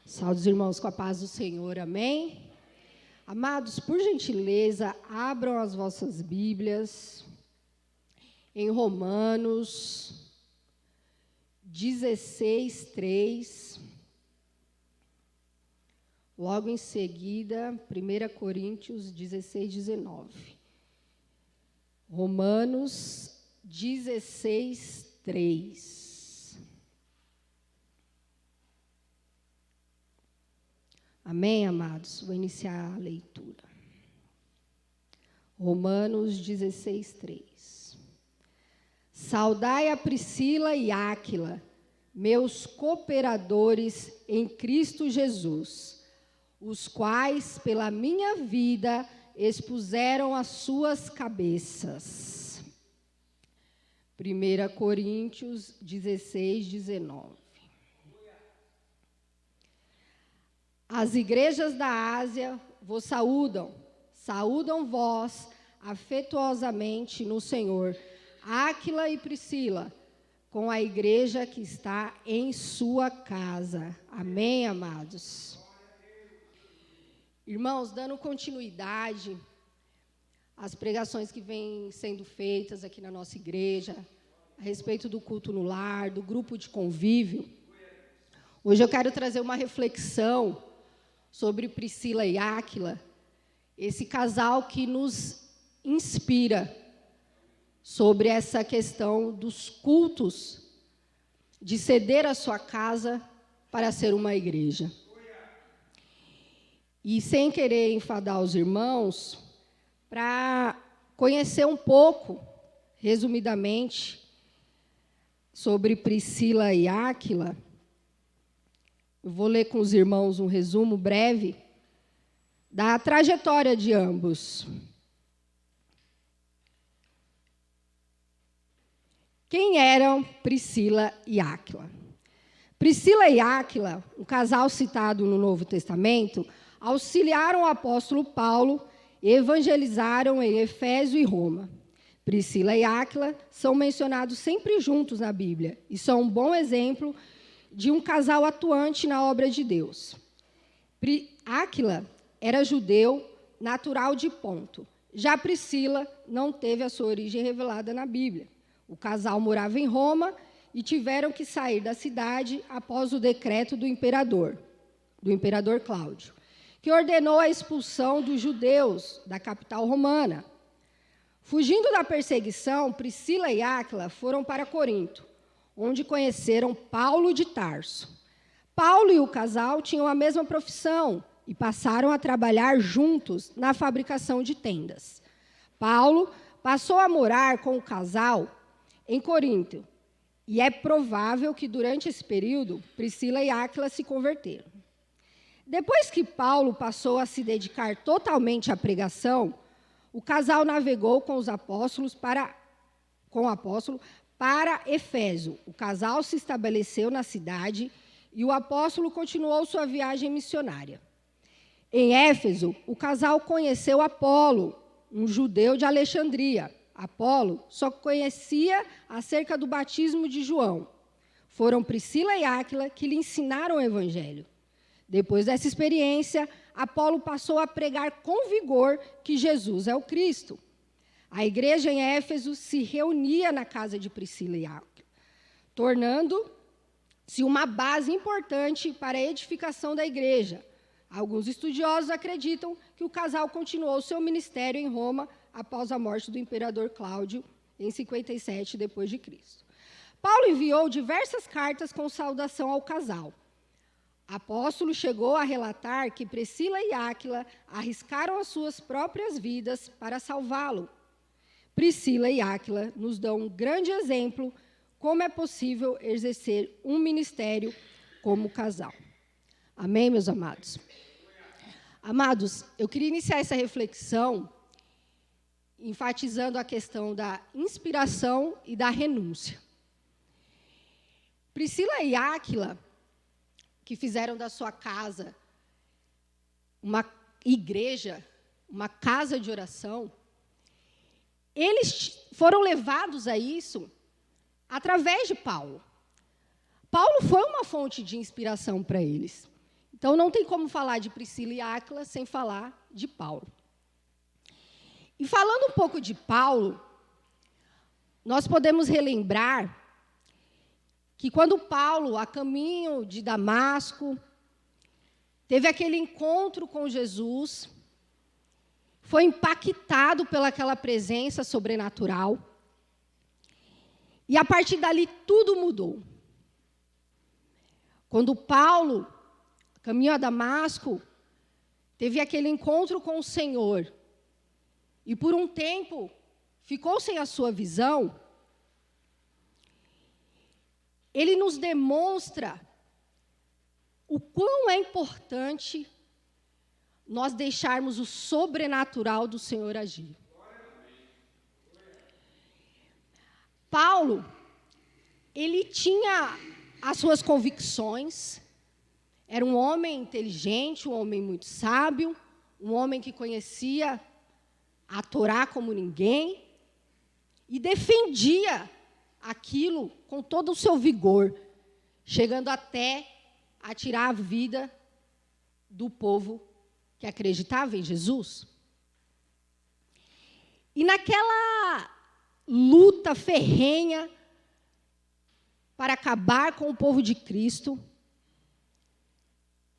Saúde os irmãos com a paz do Senhor, amém? Amados, por gentileza, abram as vossas Bíblias em Romanos 16, 3. Logo em seguida, 1 Coríntios 16, 19. Romanos 16, 3. Amém, amados? Vou iniciar a leitura. Romanos 16, 3. Saudai a Priscila e Áquila, meus cooperadores em Cristo Jesus, os quais, pela minha vida, expuseram as suas cabeças. 1 Coríntios 16, 19. As igrejas da Ásia vos saúdam, saúdam vós afetuosamente no Senhor, Áquila e Priscila, com a igreja que está em sua casa. Amém, amados? Irmãos, dando continuidade às pregações que vêm sendo feitas aqui na nossa igreja, a respeito do culto no lar, do grupo de convívio, hoje eu quero trazer uma reflexão sobre Priscila e Áquila, esse casal que nos inspira sobre essa questão dos cultos, de ceder a sua casa para ser uma igreja. E sem querer enfadar os irmãos, para conhecer um pouco, resumidamente, sobre Priscila e Áquila, eu vou ler com os irmãos um resumo breve da trajetória de ambos. Quem eram Priscila e Áquila? Priscila e Áquila, um casal citado no Novo Testamento, auxiliaram o apóstolo Paulo e evangelizaram em Éfeso e Roma. Priscila e Áquila são mencionados sempre juntos na Bíblia e são um bom exemplo de um casal atuante na obra de Deus. Áquila era judeu, natural de Ponto. Já Priscila não teve a sua origem revelada na Bíblia. O casal morava em Roma e tiveram que sair da cidade após o decreto do imperador Cláudio, que ordenou a expulsão dos judeus da capital romana. Fugindo da perseguição, Priscila e Áquila foram para Corinto, onde conheceram Paulo de Tarso. Paulo e o casal tinham a mesma profissão e passaram a trabalhar juntos na fabricação de tendas. Paulo passou a morar com o casal em Corinto, e é provável que durante esse período Priscila e Áquila se converteram. Depois que Paulo passou a se dedicar totalmente à pregação, o casal navegou com o apóstolo para Éfeso. O casal se estabeleceu na cidade e o apóstolo continuou sua viagem missionária. Em Éfeso, o casal conheceu Apolo, um judeu de Alexandria. Apolo só conhecia acerca do batismo de João. Foram Priscila e Áquila que lhe ensinaram o evangelho. Depois dessa experiência, Apolo passou a pregar com vigor que Jesus é o Cristo. A igreja em Éfeso se reunia na casa de Priscila e Áquila, tornando-se uma base importante para a edificação da igreja. Alguns estudiosos acreditam que o casal continuou seu ministério em Roma após a morte do imperador Cláudio, em 57 d.C. Paulo enviou diversas cartas com saudação ao casal. Apóstolo chegou a relatar que Priscila e Áquila arriscaram as suas próprias vidas para salvá-lo. Priscila e Áquila nos dão um grande exemplo como é possível exercer um ministério como casal. Amém, meus amados? Amados, eu queria iniciar essa reflexão enfatizando a questão da inspiração e da renúncia. Priscila e Áquila, que fizeram da sua casa uma igreja, uma casa de oração, eles foram levados a isso através de Paulo. Paulo foi uma fonte de inspiração para eles. Então, não tem como falar de Priscila e Áquila sem falar de Paulo. E falando um pouco de Paulo, nós podemos relembrar que quando Paulo, a caminho de Damasco, teve aquele encontro com Jesus, foi impactado pelaquela presença sobrenatural, e a partir dali tudo mudou. Quando Paulo, caminho a Damasco, teve aquele encontro com o Senhor, e por um tempo ficou sem a sua visão, ele nos demonstra o quão é importante nós deixarmos o sobrenatural do Senhor agir. Paulo, ele tinha as suas convicções, era um homem inteligente, um homem muito sábio, um homem que conhecia a Torá como ninguém, e defendia aquilo com todo o seu vigor, chegando até a tirar a vida do povo que acreditava em Jesus. E naquela luta ferrenha para acabar com o povo de Cristo,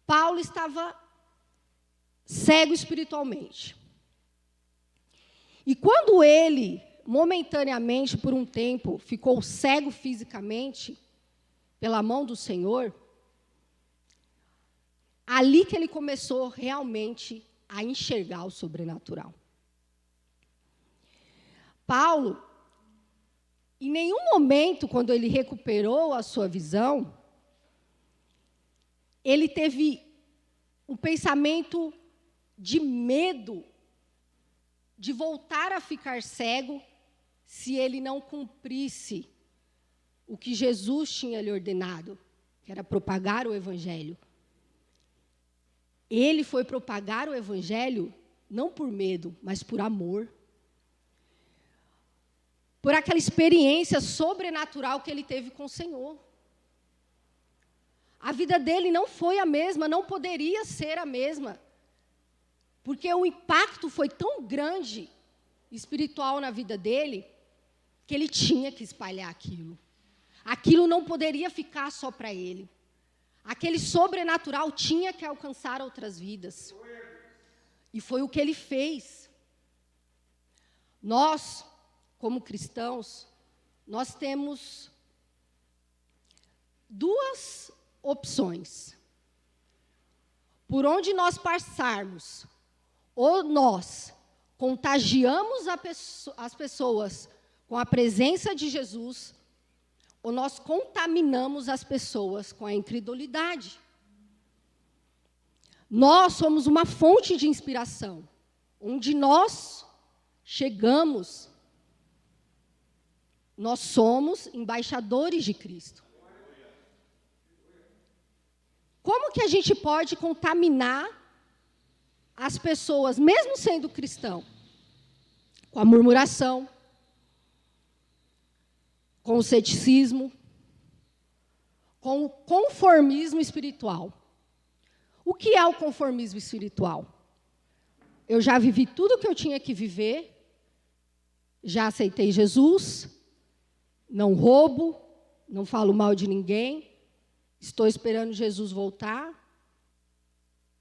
Paulo estava cego espiritualmente. E quando ele, momentaneamente, por um tempo, ficou cego fisicamente, pela mão do Senhor, ali que ele começou realmente a enxergar o sobrenatural. Paulo, em nenhum momento, quando ele recuperou a sua visão, ele teve um pensamento de medo de voltar a ficar cego se ele não cumprisse o que Jesus tinha lhe ordenado, que era propagar o Evangelho. Ele foi propagar o Evangelho não por medo, mas por amor. Por aquela experiência sobrenatural que ele teve com o Senhor. A vida dele não foi a mesma, não poderia ser a mesma, porque o impacto foi tão grande, espiritual na vida dele, que ele tinha que espalhar aquilo. Aquilo não poderia ficar só para ele. Aquele sobrenatural tinha que alcançar outras vidas. E foi o que ele fez. Nós, como cristãos, nós temos duas opções. Por onde nós passarmos, ou nós contagiamos as pessoas com a presença de Jesus, ou nós contaminamos as pessoas com a incredulidade. Nós somos uma fonte de inspiração. Onde nós chegamos, nós somos embaixadores de Cristo. Como que a gente pode contaminar as pessoas, mesmo sendo cristão? Com a murmuração, com o ceticismo, com o conformismo espiritual. O que é o conformismo espiritual? Eu já vivi tudo o que eu tinha que viver, já aceitei Jesus, não roubo, não falo mal de ninguém, estou esperando Jesus voltar,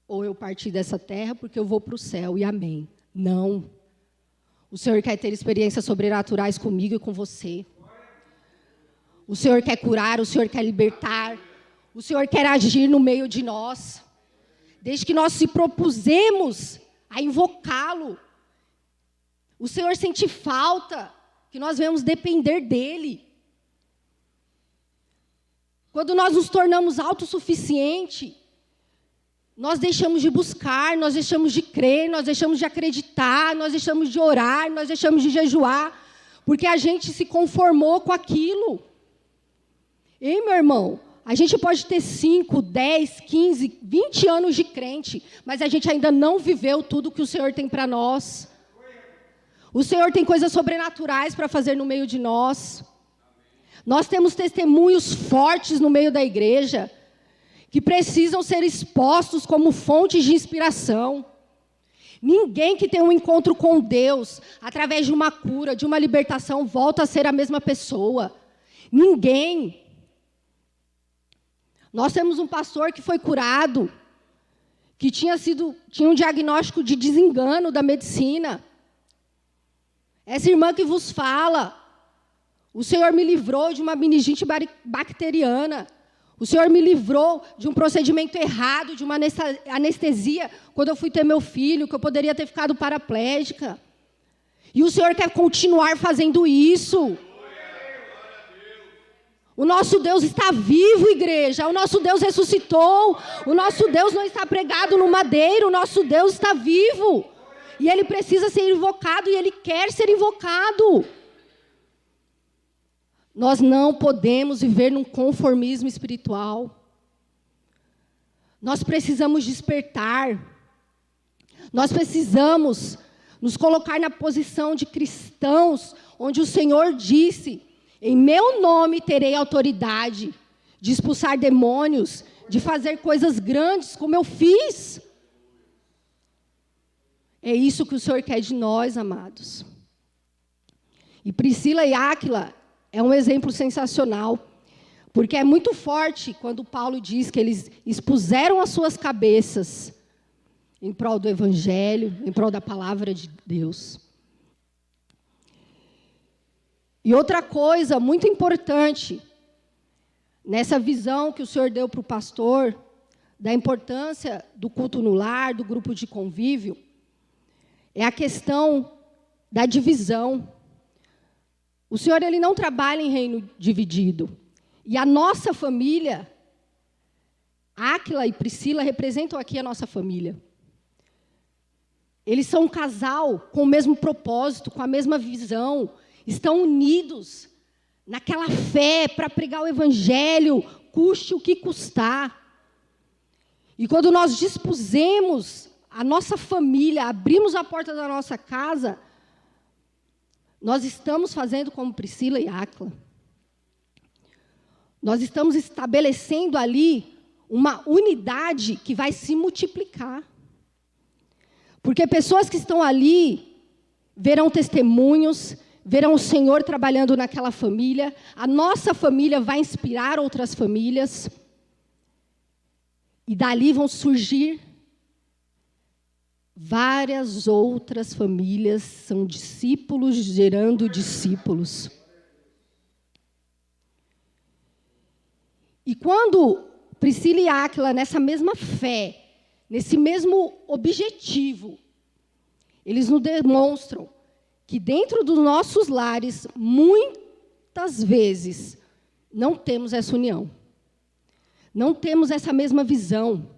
ou eu partir dessa terra porque eu vou para o céu, e amém. Não. O Senhor quer ter experiências sobrenaturais comigo e com você. O Senhor quer curar, o Senhor quer libertar, o Senhor quer agir no meio de nós. Desde que nós se propusemos a invocá-lo, o Senhor sente falta, que nós venhamos depender dEle. Quando nós nos tornamos autossuficientes, nós deixamos de buscar, nós deixamos de crer, nós deixamos de acreditar, nós deixamos de orar, nós deixamos de jejuar, porque a gente se conformou com aquilo. Ei, meu irmão, a gente pode ter 5, 10, 15, 20 anos de crente, mas a gente ainda não viveu tudo que o Senhor tem para nós. O Senhor tem coisas sobrenaturais para fazer no meio de nós. Nós temos testemunhos fortes no meio da igreja, que precisam ser expostos como fontes de inspiração. Ninguém que tem um encontro com Deus, através de uma cura, de uma libertação, volta a ser a mesma pessoa. Ninguém. Nós temos um pastor que foi curado, que tinha um diagnóstico de desengano da medicina. Essa irmã que vos fala, o Senhor me livrou de uma meningite bacteriana. O Senhor me livrou de um procedimento errado, de uma anestesia, quando eu fui ter meu filho, que eu poderia ter ficado paraplégica. E o Senhor quer continuar fazendo isso. O nosso Deus está vivo, igreja. O nosso Deus ressuscitou. O nosso Deus não está pregado no madeiro. O nosso Deus está vivo. E Ele precisa ser invocado e Ele quer ser invocado. Nós não podemos viver num conformismo espiritual. Nós precisamos despertar. Nós precisamos nos colocar na posição de cristãos, onde o Senhor disse: em meu nome terei autoridade de expulsar demônios, de fazer coisas grandes como eu fiz. É isso que o Senhor quer de nós, amados. E Priscila e Áquila é um exemplo sensacional, porque é muito forte quando Paulo diz que eles expuseram as suas cabeças em prol do Evangelho, em prol da palavra de Deus. E outra coisa muito importante, nessa visão que o Senhor deu para o pastor, da importância do culto no lar, do grupo de convívio, é a questão da divisão. O Senhor, Ele não trabalha em reino dividido. E a nossa família, Áquila e Priscila, representam aqui a nossa família. Eles são um casal com o mesmo propósito, com a mesma visão. Estão unidos naquela fé para pregar o Evangelho, custe o que custar. E quando nós dispusemos a nossa família, abrimos a porta da nossa casa, nós estamos fazendo como Priscila e Áquila. Nós estamos estabelecendo ali uma unidade que vai se multiplicar. Porque pessoas que estão ali verão testemunhos, verão o Senhor trabalhando naquela família. A nossa família vai inspirar outras famílias. E dali vão surgir várias outras famílias, são discípulos gerando discípulos. E quando Priscila e Áquila, nessa mesma fé, nesse mesmo objetivo, eles nos demonstram que dentro dos nossos lares, muitas vezes, não temos essa união. Não temos essa mesma visão.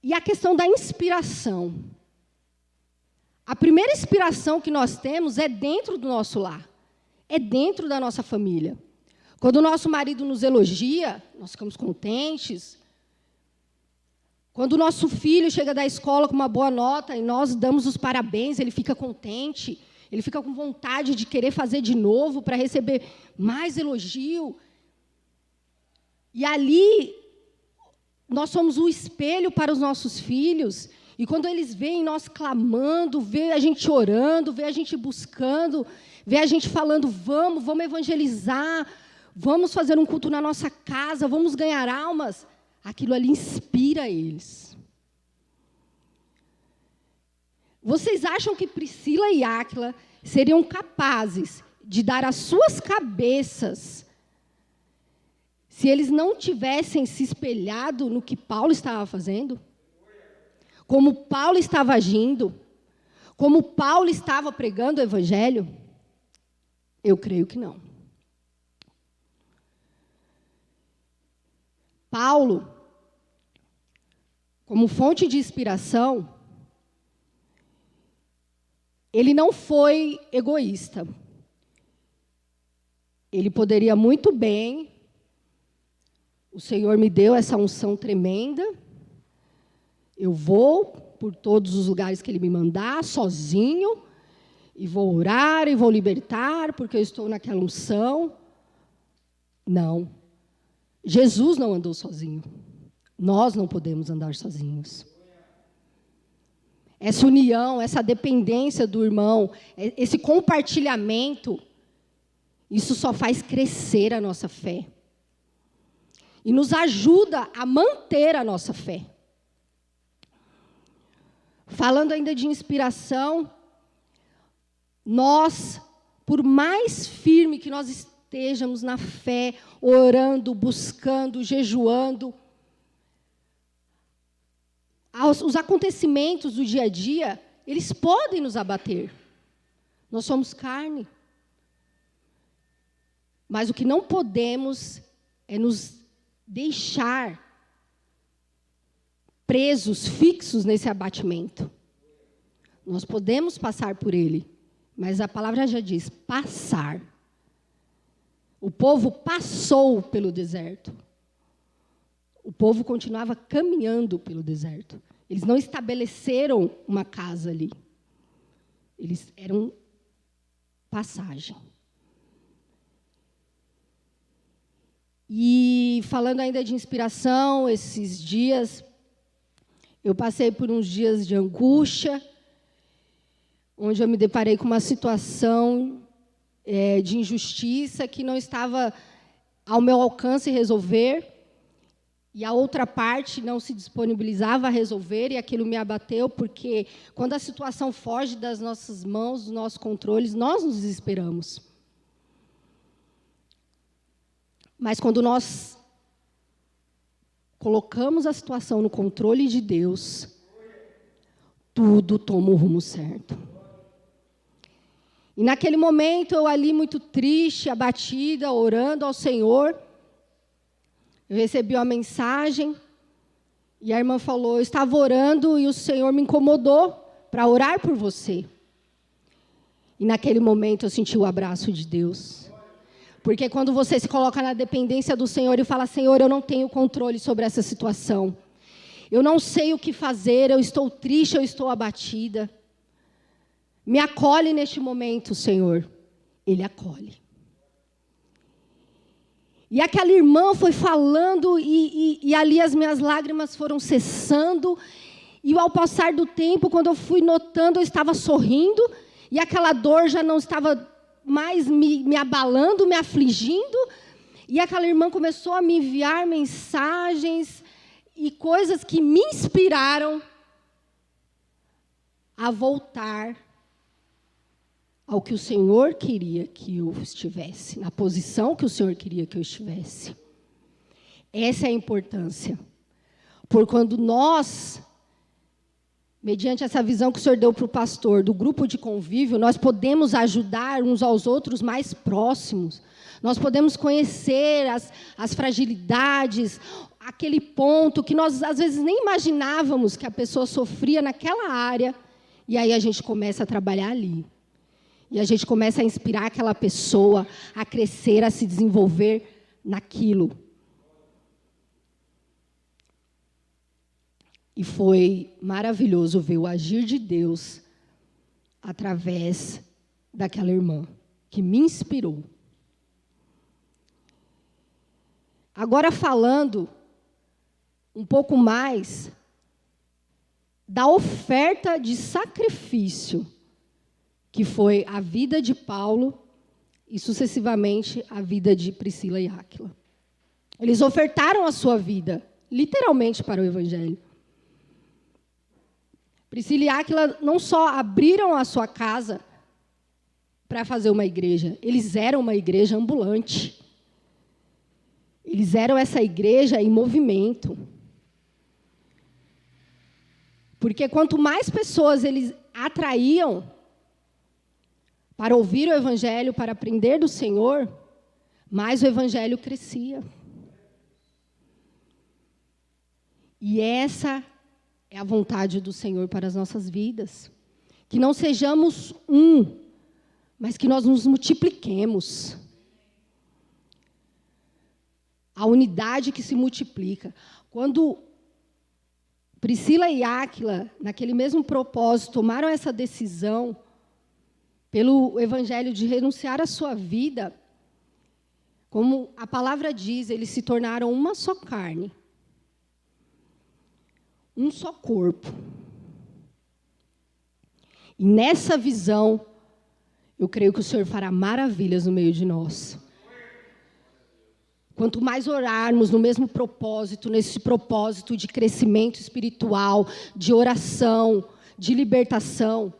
E a questão da inspiração. A primeira inspiração que nós temos é dentro do nosso lar. É dentro da nossa família. Quando o nosso marido nos elogia, nós ficamos contentes. Quando o nosso filho chega da escola com uma boa nota e nós damos os parabéns, ele fica contente. Ele fica com vontade de querer fazer de novo para receber mais elogio. E ali nós somos o espelho para os nossos filhos, e quando eles veem nós clamando, vê a gente orando, vê a gente buscando, vê a gente falando, vamos evangelizar, vamos fazer um culto na nossa casa, vamos ganhar almas, aquilo ali inspira eles. Vocês acham que Priscila e Áquila seriam capazes de dar as suas cabeças se eles não tivessem se espelhado no que Paulo estava fazendo? Como Paulo estava agindo? Como Paulo estava pregando o Evangelho? Eu creio que não. Paulo, como fonte de inspiração, ele não foi egoísta. Ele poderia muito bem... O Senhor me deu essa unção tremenda. Eu vou por todos os lugares que Ele me mandar, sozinho, e vou orar, e vou libertar, porque eu estou naquela unção. Não. Jesus não andou sozinho. Nós não podemos andar sozinhos. Essa união, essa dependência do irmão, esse compartilhamento, isso só faz crescer a nossa fé. E nos ajuda a manter a nossa fé. Falando ainda de inspiração, nós, por mais firme que nós estejamos na fé, orando, buscando, jejuando, os acontecimentos do dia a dia, eles podem nos abater. Nós somos carne. Mas o que não podemos é nos deixar presos, fixos nesse abatimento. Nós podemos passar por ele, mas a palavra já diz, passar. O povo passou pelo deserto. O povo continuava caminhando pelo deserto. Eles não estabeleceram uma casa ali. Eles eram passagem. E falando ainda de inspiração, esses dias, eu passei por uns dias de angústia, onde eu me deparei com uma situação de injustiça que não estava ao meu alcance resolver, e a outra parte não se disponibilizava a resolver, e aquilo me abateu, porque quando a situação foge das nossas mãos, dos nossos controles, nós nos desesperamos. Mas quando nós colocamos a situação no controle de Deus, tudo toma o rumo certo. E naquele momento, eu ali muito triste, abatida, orando ao Senhor, eu recebi uma mensagem, e a irmã falou, eu estava orando e o Senhor me incomodou para orar por você. E naquele momento eu senti o abraço de Deus. Porque quando você se coloca na dependência do Senhor e fala, Senhor, eu não tenho controle sobre essa situação. Eu não sei o que fazer, eu estou triste, eu estou abatida. Me acolhe neste momento, Senhor. Ele acolhe. E aquela irmã foi falando e ali as minhas lágrimas foram cessando. E ao passar do tempo, quando eu fui notando, eu estava sorrindo. E aquela dor já não estava mais me abalando, me afligindo. E aquela irmã começou a me enviar mensagens e coisas que me inspiraram a voltar ao que o Senhor queria que eu estivesse, na posição que o Senhor queria que eu estivesse. Essa é a importância. Por quando nós, mediante essa visão que o Senhor deu para o pastor, do grupo de convívio, nós podemos ajudar uns aos outros mais próximos. Nós podemos conhecer as fragilidades, aquele ponto que nós, às vezes, nem imaginávamos que a pessoa sofria naquela área, e aí a gente começa a trabalhar ali. E a gente começa a inspirar aquela pessoa a crescer, a se desenvolver naquilo. E foi maravilhoso ver o agir de Deus através daquela irmã, que me inspirou. Agora falando um pouco mais da oferta de sacrifício, que foi a vida de Paulo e, sucessivamente, a vida de Priscila e Áquila. Eles ofertaram a sua vida, literalmente, para o Evangelho. Priscila e Áquila não só abriram a sua casa para fazer uma igreja, eles eram uma igreja ambulante. Eles eram essa igreja em movimento. Porque quanto mais pessoas eles atraíam para ouvir o Evangelho, para aprender do Senhor, mais o Evangelho crescia. E essa é a vontade do Senhor para as nossas vidas. Que não sejamos mas que nós nos multipliquemos. A unidade que se multiplica. Quando Priscila e Áquila, naquele mesmo propósito, tomaram essa decisão, pelo Evangelho, de renunciar à sua vida, Como a palavra diz, eles se tornaram uma só carne. Um só corpo. E nessa visão, eu creio que o Senhor fará maravilhas no meio de nós. Quanto mais orarmos no mesmo propósito, nesse propósito de crescimento espiritual, de oração, de libertação,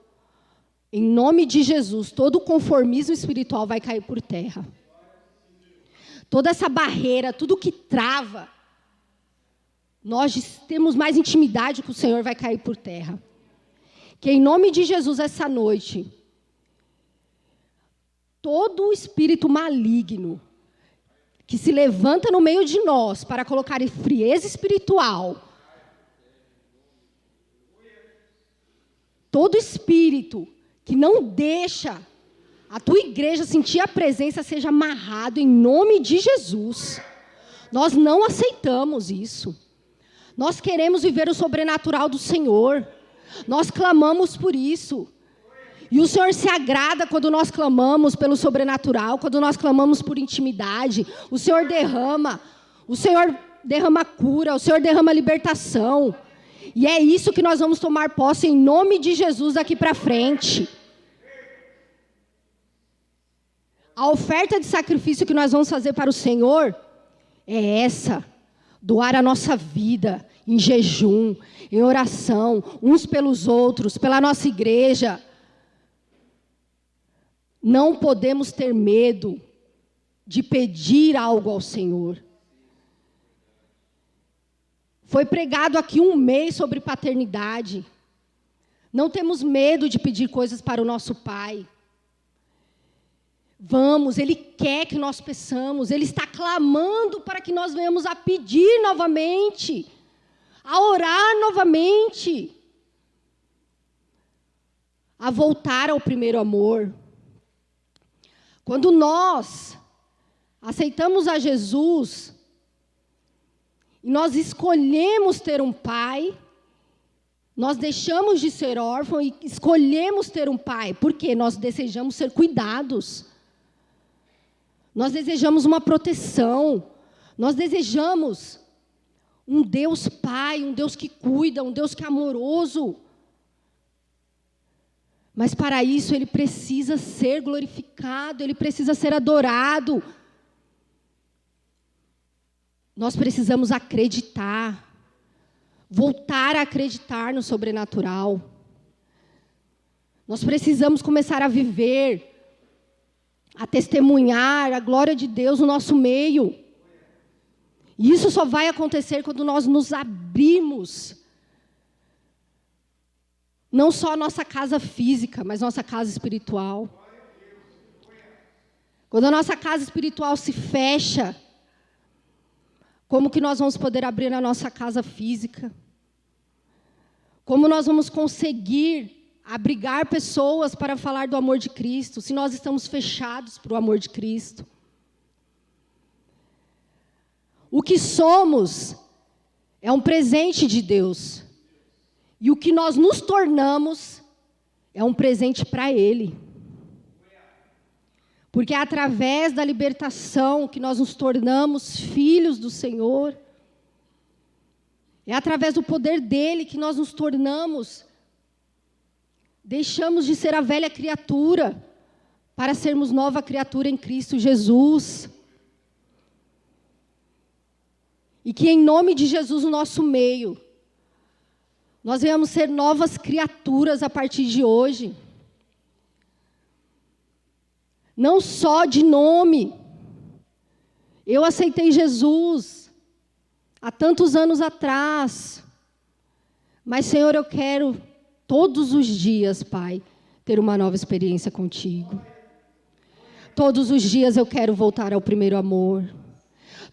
em nome de Jesus, todo o conformismo espiritual vai cair por terra. Toda essa barreira, tudo que trava, nós temos mais intimidade com o Senhor, vai cair por terra. Que em nome de Jesus, essa noite, todo o espírito maligno que se levanta no meio de nós para colocar frieza espiritual, todo espírito que não deixa a tua igreja sentir a presença, seja amarrado em nome de Jesus. Nós não aceitamos isso. Nós queremos viver o sobrenatural do Senhor. Nós clamamos por isso. E o Senhor se agrada quando nós clamamos pelo sobrenatural, quando nós clamamos por intimidade. O Senhor derrama cura, o Senhor derrama libertação. E é isso que nós vamos tomar posse em nome de Jesus daqui para frente. A oferta de sacrifício que nós vamos fazer para o Senhor é essa: doar a nossa vida em jejum, em oração, uns pelos outros, pela nossa igreja. Não podemos ter medo de pedir algo ao Senhor. Foi pregado aqui um mês sobre paternidade. Não temos medo de pedir coisas para o nosso Pai. Vamos, Ele quer que nós peçamos, Ele está clamando para que nós venhamos a pedir novamente, a orar novamente, a voltar ao primeiro amor. Quando nós aceitamos a Jesus, e nós escolhemos ter um pai, nós deixamos de ser órfãos e escolhemos ter um pai, porque nós desejamos ser cuidados. Nós desejamos uma proteção. Nós desejamos um Deus Pai, um Deus que cuida, um Deus que é amoroso. Mas para isso Ele precisa ser glorificado, Ele precisa ser adorado. Nós precisamos acreditar, voltar a acreditar no sobrenatural. Nós precisamos começar a viver, a testemunhar a glória de Deus no nosso meio. E isso só vai acontecer quando nós nos abrimos. Não só a nossa casa física, mas nossa casa espiritual. Quando a nossa casa espiritual se fecha, como que nós vamos poder abrir a nossa casa física? Como nós vamos conseguir abrigar pessoas para falar do amor de Cristo, se nós estamos fechados para o amor de Cristo? O que somos é um presente de Deus. E o que nós nos tornamos é um presente para Ele. Porque é através da libertação que nós nos tornamos filhos do Senhor. É através do poder dEle que nós nos tornamos, deixamos de ser a velha criatura para sermos nova criatura em Cristo Jesus. E que em nome de Jesus no nosso meio, nós venhamos ser novas criaturas a partir de hoje. Não só de nome. Eu aceitei Jesus há tantos anos atrás. Mas, Senhor, eu quero todos os dias, Pai, ter uma nova experiência contigo. Todos os dias eu quero voltar ao primeiro amor.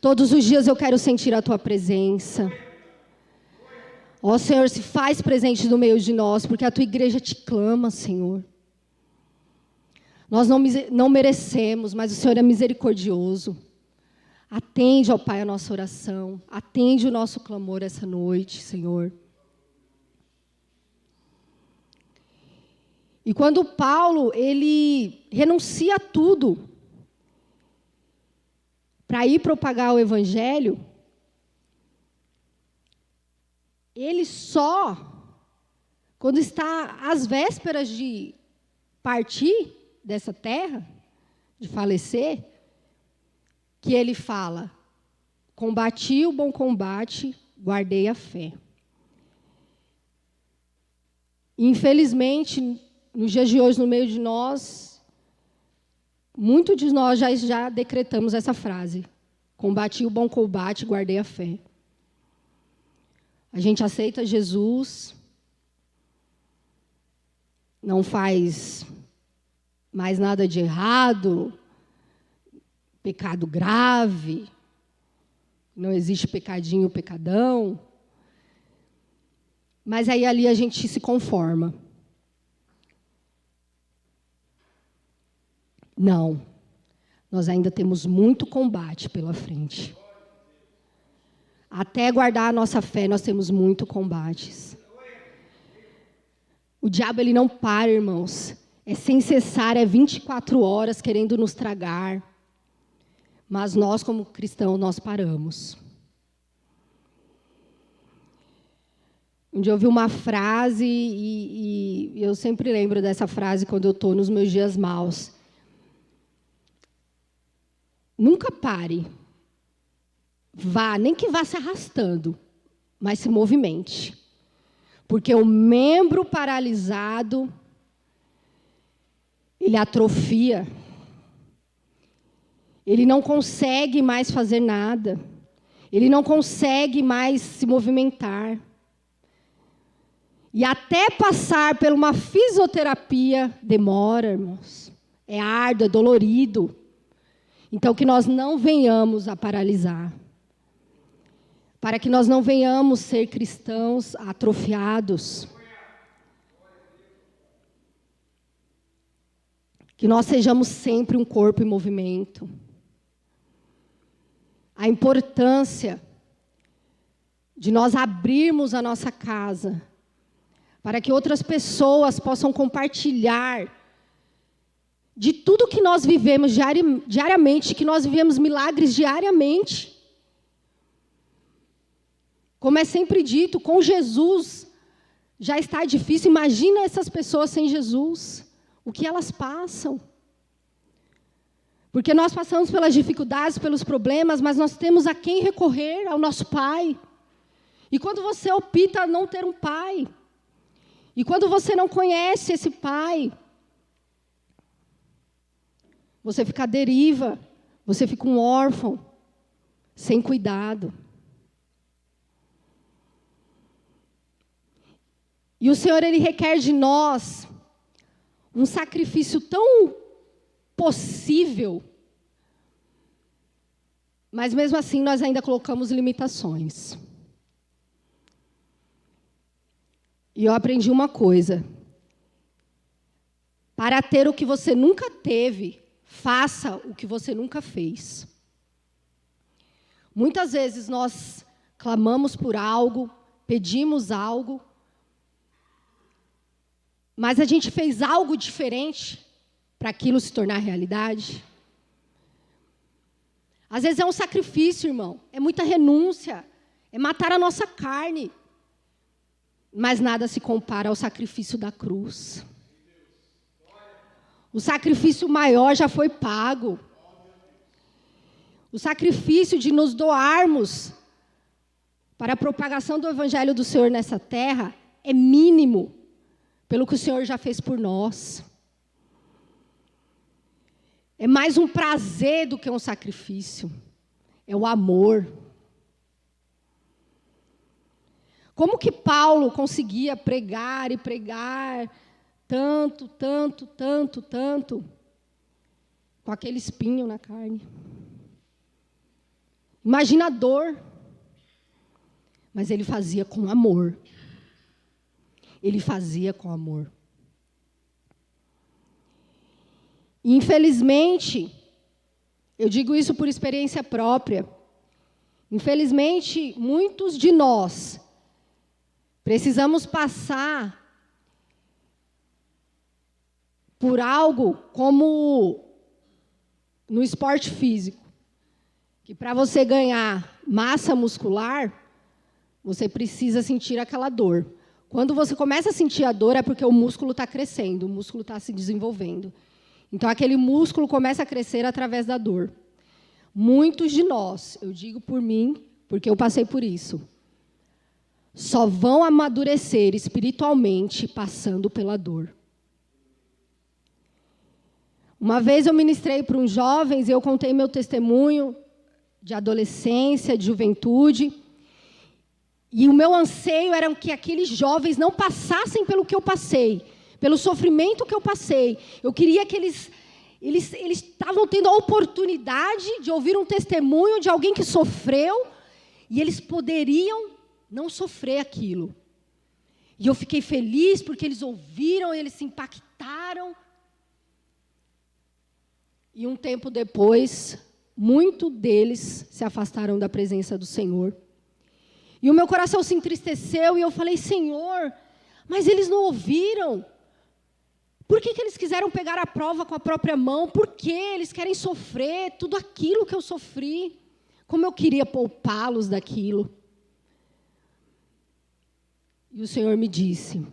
Todos os dias eu quero sentir a Tua presença. Ó, Senhor, se faz presente no meio de nós, porque a Tua igreja te clama, Senhor. Nós não merecemos, mas o Senhor é misericordioso. Atende, ó Pai, a nossa oração. Atende o nosso clamor essa noite, Senhor. E quando Paulo, ele renuncia a tudo para ir propagar o evangelho, ele só, quando está às vésperas de partir dessa terra, de falecer, que ele fala: combati o bom combate, guardei a fé. Infelizmente, nos dias de hoje, no meio de nós, muitos de nós já decretamos essa frase: combati o bom combate, guardei a fé. A gente aceita Jesus, não faz mais nada de errado, pecado grave, não existe pecadinho, pecadão. Mas aí ali a gente se conforma. Não, nós ainda temos muito combate pela frente. Até guardar a nossa fé, nós temos muito combates. O diabo, ele não para, irmãos. É sem cessar, é 24 horas querendo nos tragar. Mas nós, como cristãos, nós paramos. Um dia eu ouvi uma frase, e eu sempre lembro dessa frase quando eu estou nos meus dias maus. Nunca pare. Vá, nem que vá se arrastando, mas se movimente. Porque o membro paralisado, ele atrofia. Ele não consegue mais fazer nada. Ele não consegue mais se movimentar. E até passar por uma fisioterapia demora, irmãos. É árduo, é dolorido. Então, que nós não venhamos a paralisar. Para que nós não venhamos ser cristãos atrofiados. Que nós sejamos sempre um corpo em movimento. A importância de nós abrirmos a nossa casa para que outras pessoas possam compartilhar de tudo que nós vivemos diariamente, que nós vivemos milagres diariamente. Como é sempre dito, com Jesus já está difícil. Imagina essas pessoas sem Jesus, o que elas passam. Porque nós passamos pelas dificuldades, pelos problemas, mas nós temos a quem recorrer, ao nosso Pai. E quando você opta não ter um pai, e quando você não conhece esse pai, você fica à deriva, você fica um órfão, sem cuidado. E o Senhor, Ele requer de nós um sacrifício tão possível, mas mesmo assim nós ainda colocamos limitações. E eu aprendi uma coisa: para ter o que você nunca teve, faça o que você nunca fez. Muitas vezes nós clamamos por algo, pedimos algo, mas a gente fez algo diferente para aquilo se tornar realidade. Às vezes é um sacrifício, irmão. É muita renúncia. É matar a nossa carne. Mas nada se compara ao sacrifício da cruz. O sacrifício maior já foi pago. O sacrifício de nos doarmos para a propagação do Evangelho do Senhor nessa terra é mínimo, pelo que o Senhor já fez por nós. É mais um prazer do que um sacrifício. É o amor. Como que Paulo conseguia pregar e pregar tanto, com aquele espinho na carne? Imagina a dor. Mas ele fazia com amor. Ele fazia com amor. Infelizmente, eu digo isso por experiência própria, infelizmente, muitos de nós precisamos passar por algo como no esporte físico, que para você ganhar massa muscular, você precisa sentir aquela dor. Quando você começa a sentir a dor, é porque o músculo está crescendo, o músculo está se desenvolvendo. Então, aquele músculo começa a crescer através da dor. Muitos de nós, eu digo por mim, porque eu passei por isso, só vão amadurecer espiritualmente passando pela dor. Uma vez eu ministrei para uns jovens e eu contei meu testemunho de adolescência, de juventude. E o meu anseio era que aqueles jovens não passassem pelo que eu passei, pelo sofrimento que eu passei. Eu queria que eles estavam tendo a oportunidade de ouvir um testemunho de alguém que sofreu e eles poderiam não sofrer aquilo. E eu fiquei feliz porque eles ouviram, eles se impactaram. E um tempo depois, muitos deles se afastaram da presença do Senhor. E o meu coração se entristeceu e eu falei, Senhor, mas eles não ouviram. Por que eles quiseram pegar a prova com a própria mão? Por que eles querem sofrer tudo aquilo que eu sofri? Como eu queria poupá-los daquilo. E o Senhor me disse,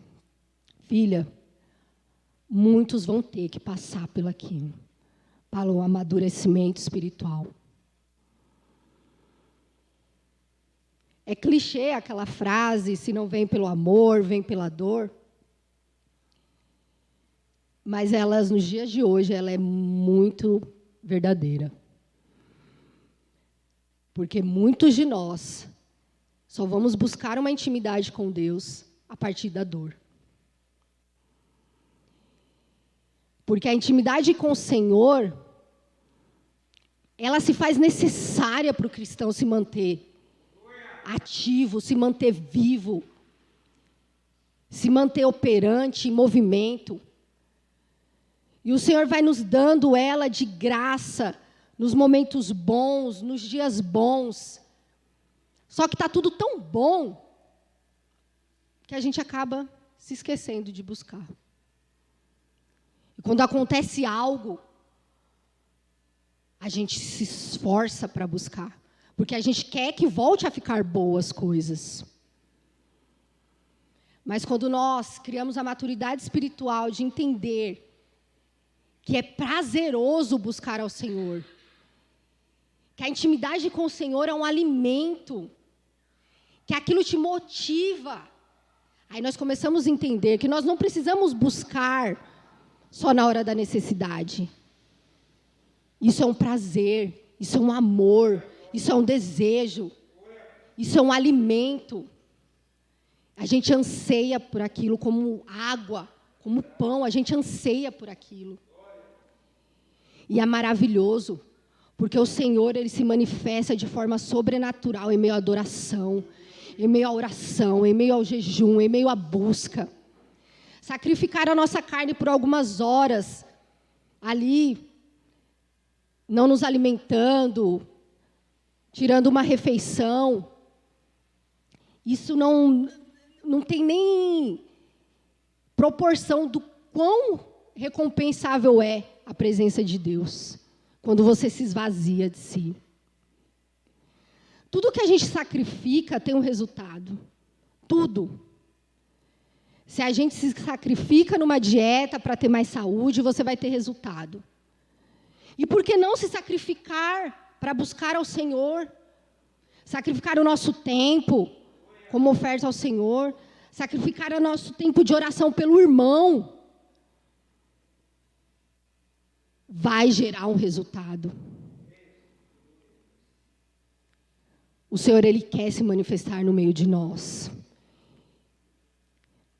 filha, muitos vão ter que passar pelaquilo, para o amadurecimento espiritual. É clichê aquela frase, se não vem pelo amor, vem pela dor. Mas elas, nos dias de hoje, ela é muito verdadeira. Porque muitos de nós só vamos buscar uma intimidade com Deus a partir da dor. Porque a intimidade com o Senhor, ela se faz necessária para o cristão se manter ativo, se manter vivo, se manter operante, em movimento. E o Senhor vai nos dando ela de graça, nos momentos bons, nos dias bons. Só que está tudo tão bom, que a gente acaba se esquecendo de buscar. E quando acontece algo, a gente se esforça para buscar. Porque a gente quer que volte a ficar boas coisas. Mas quando nós criamos a maturidade espiritual de entender que é prazeroso buscar ao Senhor, que a intimidade com o Senhor é um alimento, que aquilo te motiva, aí nós começamos a entender que nós não precisamos buscar só na hora da necessidade. Isso é um prazer, isso é um amor, isso é um desejo, isso é um alimento. A gente anseia por aquilo como água, como pão, a gente anseia por aquilo. E é maravilhoso, porque o Senhor, Ele se manifesta de forma sobrenatural em meio à adoração, em meio à oração, em meio ao jejum, em meio à busca. Sacrificar a nossa carne por algumas horas, ali, não nos alimentando, tirando uma refeição, isso não tem nem proporção do quão recompensável é a presença de Deus, quando você se esvazia de si. Tudo que a gente sacrifica tem um resultado. Tudo. Se a gente se sacrifica numa dieta para ter mais saúde, você vai ter resultado. E por que não se sacrificar para buscar ao Senhor? Sacrificar o nosso tempo como oferta ao Senhor. Sacrificar o nosso tempo de oração pelo irmão. Vai gerar um resultado. O Senhor, Ele quer se manifestar no meio de nós.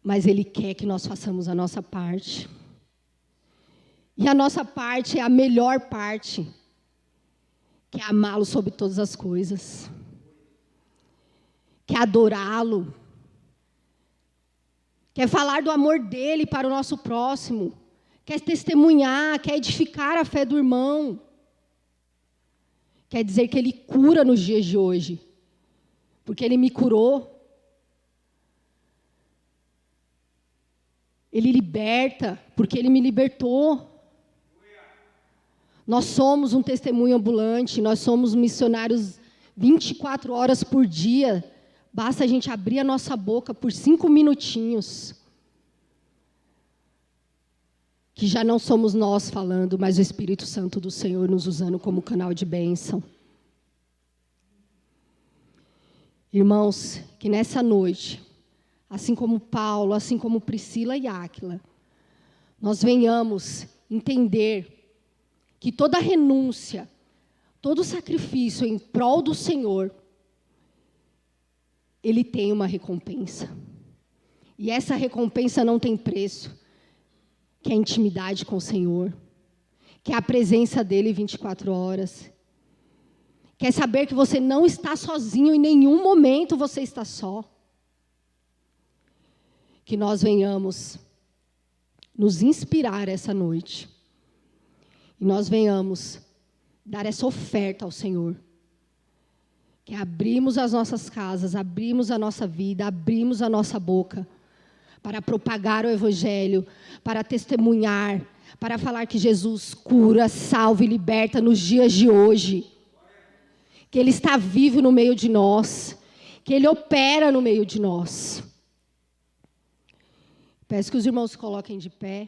Mas Ele quer que nós façamos a nossa parte. E a nossa parte é a melhor parte, que é amá-lo sobre todas as coisas. Que é adorá-lo. Quer falar do amor dEle para o nosso próximo. Quer testemunhar, quer edificar a fé do irmão. Quer dizer que Ele cura nos dias de hoje. Porque Ele me curou. Ele liberta, porque Ele me libertou. Nós somos um testemunho ambulante, nós somos missionários 24 horas por dia. Basta a gente abrir a nossa boca por 5 minutinhos, que já não somos nós falando, mas o Espírito Santo do Senhor nos usando como canal de bênção. Irmãos, que nessa noite, assim como Paulo, assim como Priscila e Áquila, nós venhamos entender que toda renúncia, todo sacrifício em prol do Senhor, ele tem uma recompensa. E essa recompensa não tem preço, que é a intimidade com o Senhor, que é a presença dele 24 horas. Quer saber que você não está sozinho, em nenhum momento você está só. Que nós venhamos nos inspirar essa noite. E nós venhamos dar essa oferta ao Senhor. Que é abrirmos as nossas casas, abrirmos a nossa vida, abrirmos a nossa boca para propagar o Evangelho, para testemunhar, para falar que Jesus cura, salva e liberta nos dias de hoje. Que Ele está vivo no meio de nós, que Ele opera no meio de nós. Peço que os irmãos se coloquem de pé.